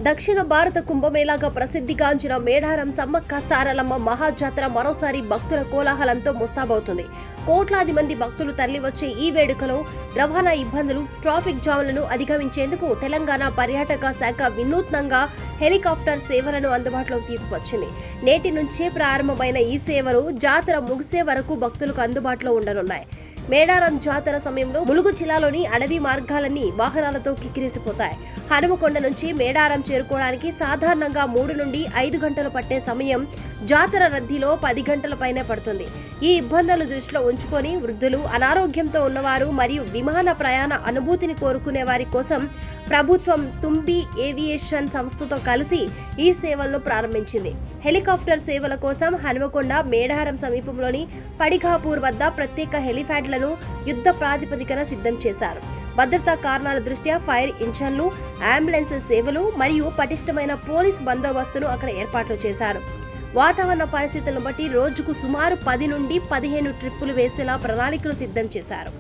దక్షిణ భారత కుంభమేళాగా ప్రసిద్ధిగాంచిన మేడారం సమ్మక్క సారలమ్మ మహాజాతర మరోసారి భక్తుల కోలాహలంతో ముస్తాబవుతుంది. కోట్లాది మంది భక్తులు తరలివచ్చే ఈ వేడుకలో రవాణా ఇబ్బందులు, ట్రాఫిక్ జామ్లను అధిగమించేందుకు తెలంగాణ పర్యాటక శాఖ వినూత్నంగా హెలికాప్టర్ సేవలను అందుబాటులోకి తీసుకువచ్చింది. నేటి నుంచే ప్రారంభమైన ఈ సేవలు జాతర ముగిసే వరకు భక్తులకు అందుబాటులో ఉండనున్నాయి. మేడారం జాతర సమయంలో ములుగు జిల్లాలోని అడవి మార్గాలన్నీ వాహనాలతో కిక్కిరిసిపోతాయి. హనుమకొండ నుంచి మేడారం చేరుకోవడానికి సాధారణంగా 3 నుండి 5 గంటలు పట్టే సమయం జాతర రద్దీలో 10 గంటల పైనే పడుతుంది. ఈ ఇబ్బందులు దృష్టిలో ఉంచుకొని వృద్ధులు, అనారోగ్యంతో ఉన్నవారు మరియు విమాన ప్రయాణ అనుభూతిని కోరుకునే వారి కోసం ప్రభుత్వం తుంబి ఏవియేషన్ సంస్థతో కలిసి ఈ సేవలను ప్రారంభించింది. హెలికాప్టర్ సేవల కోసం హనుమకొండ, మేడారం సమీపంలోని పడిఘాపూర్ వద్ద ప్రత్యేక హెలిప్యాడ్లను యుద్ధ ప్రాతిపదికన సిద్ధం చేశారు. భద్రతా కారణాల దృష్ట్యా ఫైర్ ఇంజన్లు, అంబులెన్స్ సేవలు మరియు పటిష్టమైన పోలీస్ బందోబస్తును అక్కడ ఏర్పాట్లు చేశారు. వాతావరణ పరిస్థితులను బట్టి రోజుకు సుమారు 10 నుండి 15 ట్రిప్పులు వేసేలా ప్రణాళికలు సిద్ధం చేశారు.